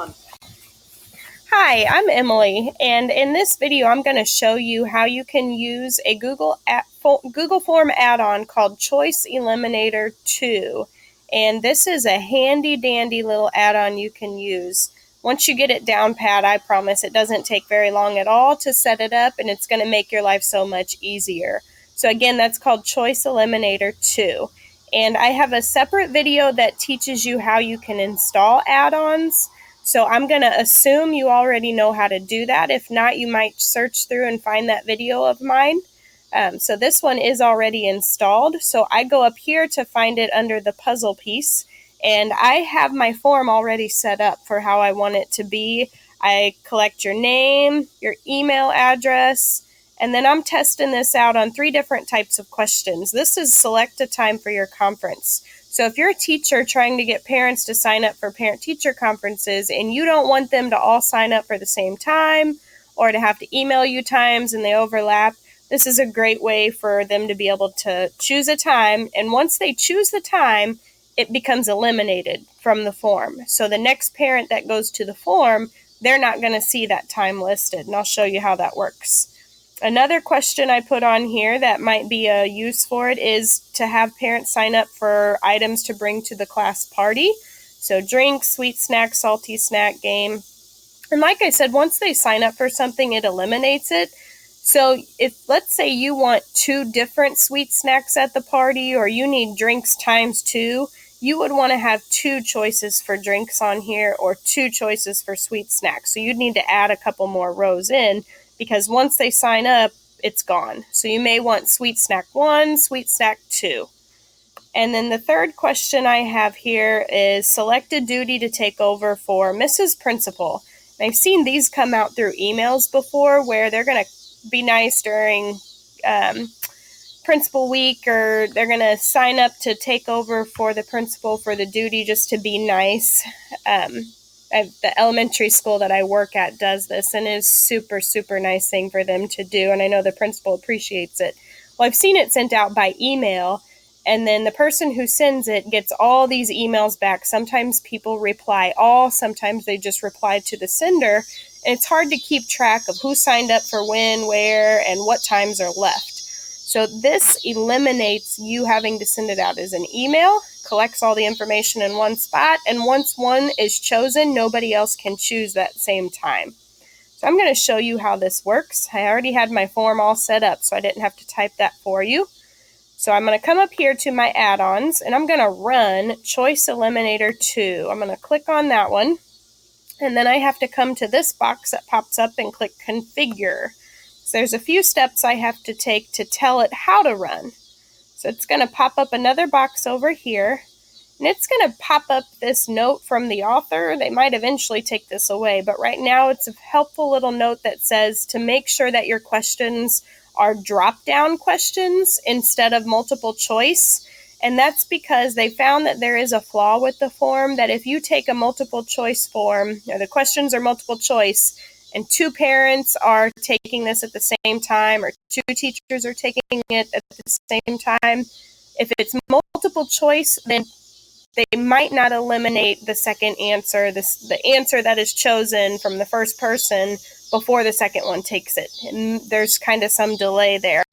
month. Hi, I'm Emily, and in this video I'm going to show you how you can use a Google Form add-on called Choice Eliminator 2. And this is a handy-dandy little add-on you can use. Once you get it down pat, I promise it doesn't take very long at all to set it up, and it's going to make your life so much easier. So again, that's called Choice Eliminator 2. And I have a separate video that teaches you how you can install add-ons. So I'm going to assume you already know how to do that. If not, you might search through and find that video of mine. So this one is already installed. So I go up here to find it under the puzzle piece. And I have my form already set up for how I want it to be. I collect your name, your email address, and then I'm testing this out on 3 different types of questions. This is select a time for your conference. So if you're a teacher trying to get parents to sign up for parent-teacher conferences and you don't want them to all sign up for the same time or to have to email you times and they overlap, this is a great way for them to be able to choose a time. And once they choose the time, it becomes eliminated from the form. So the next parent that goes to the form, they're not going to see that time listed. And I'll show you how that works. Another question I put on here that might be a use for it is to have parents sign up for items to bring to the class party. So drinks, sweet snack, salty snack, game. And like I said, once they sign up for something, it eliminates it. So if, let's say you want 2 different sweet snacks at the party, or you need drinks times 2, you would want to have 2 choices for drinks on here or 2 choices for sweet snacks. So you'd need to add a couple more rows in, because once they sign up, it's gone. So you may want sweet snack 1, sweet snack 2. And then the third question I have here is select a duty to take over for Mrs. Principal. And I've seen these come out through emails before where they're going to be nice during Principal Week, or they're going to sign up to take over for the principal for the duty just to be nice. The elementary school that I work at does this, and it's super, super nice thing for them to do, and I know the principal appreciates it. Well, I've seen it sent out by email, and then the person who sends it gets all these emails back. Sometimes people reply all, sometimes they just reply to the sender, and it's hard to keep track of who signed up for when, where, and what times are left. So this eliminates you having to send it out as an email, collects all the information in one spot, and once one is chosen, nobody else can choose that same time. So I'm going to show you how this works. I already had my form all set up, so I didn't have to type that for you. So I'm going to come up here to my add-ons, and I'm going to run Choice Eliminator 2. I'm going to click on that one, and then I have to come to this box that pops up and click Configure. So there's a few steps I have to take to tell it how to run. So it's going to pop up another box over here, and it's going to pop up this note from the author. They might eventually take this away, but right now it's a helpful little note that says to make sure that your questions are drop-down questions instead of multiple choice. And that's because they found that there is a flaw with the form, that if you take a multiple choice form, or the questions are multiple choice, and 2 parents are taking this at the same time, or 2 teachers are taking it at the same time, if it's multiple choice, then they might not eliminate the second answer, the answer that is chosen from the first person before the second one takes it. And there's kind of some delay there.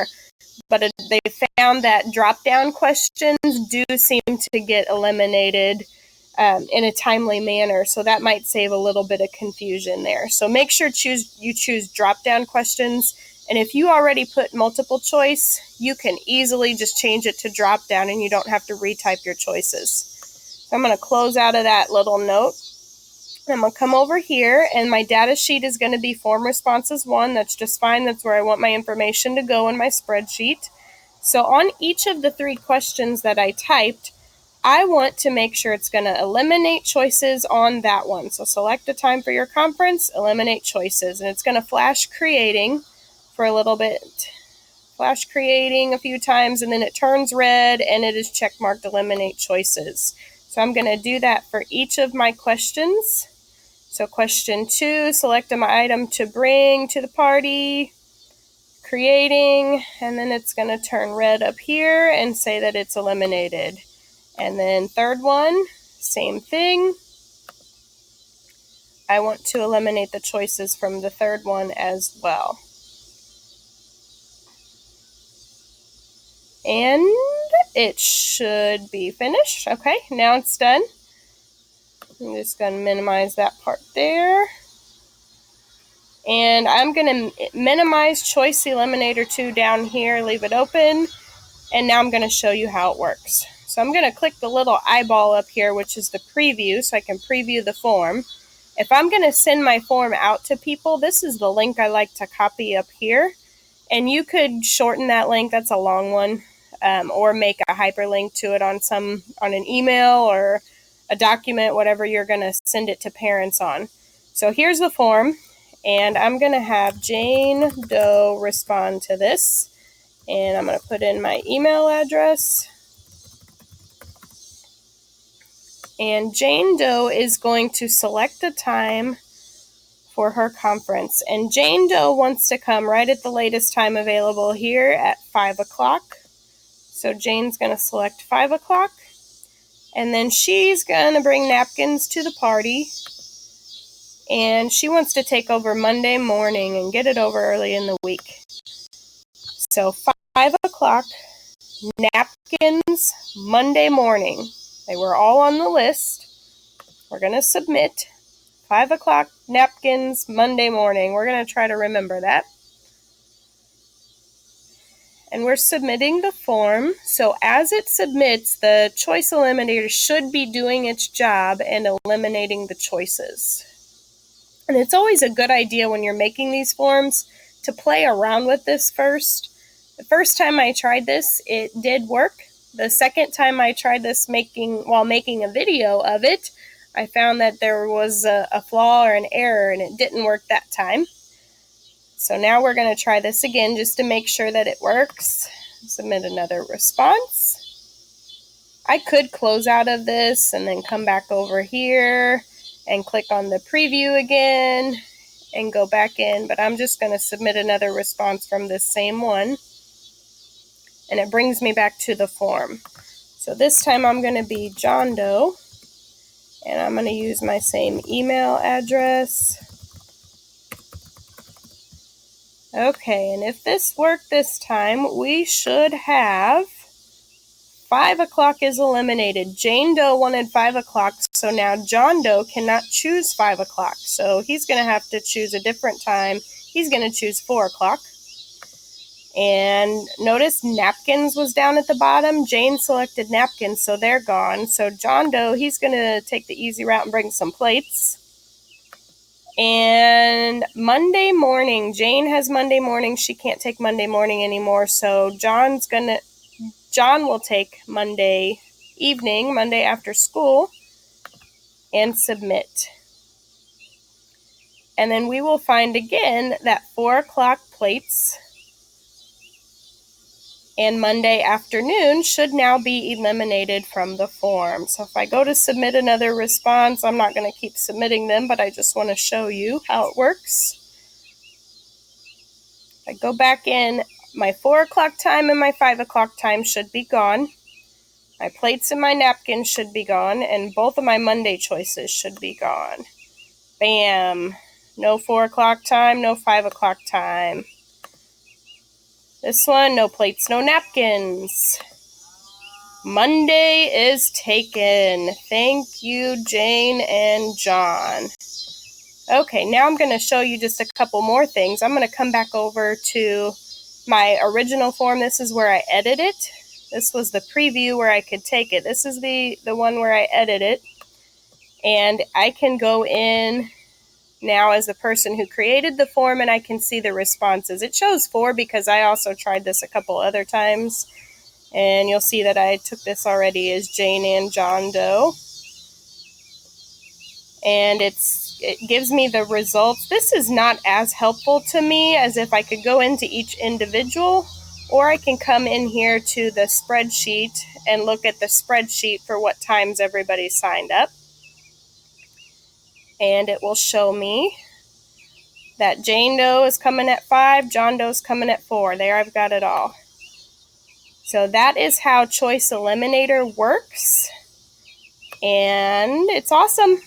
But they found that drop-down questions do seem to get eliminated in a timely manner, so that might save a little bit of confusion there. So make sure you choose drop-down questions, and if you already put multiple choice, you can easily just change it to drop-down and you don't have to retype your choices. So I'm going to close out of that little note. I'm going to come over here, and my data sheet is going to be Form Responses 1. That's just fine. That's where I want my information to go in my spreadsheet. So on each of the 3 questions that I typed, I want to make sure it's going to eliminate choices on that one. So select a time for your conference, eliminate choices, and it's going to flash creating for a little bit. Flash creating a few times, and then it turns red, and it is checkmarked eliminate choices. So I'm going to do that for each of my questions. So question 2, select an item to bring to the party, creating, and then it's going to turn red up here and say that it's eliminated. And then third one, same thing. I want to eliminate the choices from the third one as well. And it should be finished. Okay, now it's done. I'm just going to minimize that part there. And I'm going to minimize Choice Eliminator 2 down here, leave it open. And now I'm going to show you how it works. So I'm going to click the little eyeball up here, which is the preview, so I can preview the form. If I'm going to send my form out to people, this is the link I like to copy up here. And you could shorten that link, that's a long one, or make a hyperlink to it on an email or a document, whatever you're going to send it to parents on. So here's the form, and I'm going to have Jane Doe respond to this. And I'm going to put in my email address. And Jane Doe is going to select a time for her conference. And Jane Doe wants to come right at the latest time available here at 5 o'clock. So Jane's going to select 5 o'clock. And then she's going to bring napkins to the party. And she wants to take over Monday morning and get it over early in the week. So 5 o'clock, napkins, Monday morning. They were all on the list. We're going to submit. 5 o'clock, napkins, Monday morning. We're going to try to remember that. And we're submitting the form. So as it submits, the choice eliminator should be doing its job and eliminating the choices. And it's always a good idea when you're making these forms to play around with this first. The first time I tried this, it did work. The second time I tried this while making a video of it, I found that there was a flaw or an error and it didn't work that time. So now we're going to try this again just to make sure that it works. Submit another response. I could close out of this and then come back over here and click on the preview again and go back in, but I'm just going to submit another response from this same one. And it brings me back to the form. So this time I'm going to be John Doe, and I'm going to use my same email address. Okay, and if this worked this time, we should have 5 o'clock is eliminated. Jane Doe wanted 5 o'clock, so now John Doe cannot choose 5 o'clock. So he's going to have to choose a different time. He's going to choose 4 o'clock. And notice napkins was down at the bottom. Jane selected napkins, so they're gone. So John Doe, he's going to take the easy route and bring some plates. And Monday morning, Jane has Monday morning. She can't take Monday morning anymore, so John will take Monday evening, Monday after school, and submit. And then we will find again that 4 o'clock plates and Monday afternoon should now be eliminated from the form. So if I go to submit another response, I'm not going to keep submitting them, but I just want to show you how it works. I go back in, my 4 o'clock time and my 5 o'clock time should be gone. My plates and my napkins should be gone, and both of my Monday choices should be gone. Bam! No 4 o'clock time, no 5 o'clock time. This one, no plates, no napkins. Monday is taken. Thank you, Jane and John. Okay, now I'm going to show you just a couple more things. I'm going to come back over to my original form. This is where I edit it. This was the preview where I could take it. This is the one where I edit it. And I can go in now as the person who created the form, and I can see the responses. It shows 4 because I also tried this a couple other times, and you'll see that I took this already as Jane and John Doe, and it gives me the results. This is not as helpful to me as if I could go into each individual, or I can come in here to the spreadsheet and look at the spreadsheet for what times everybody signed up. And it will show me that Jane Doe is coming at 5, John Doe is coming at 4. There, I've got it all. So that is how Choice Eliminator works. And it's awesome.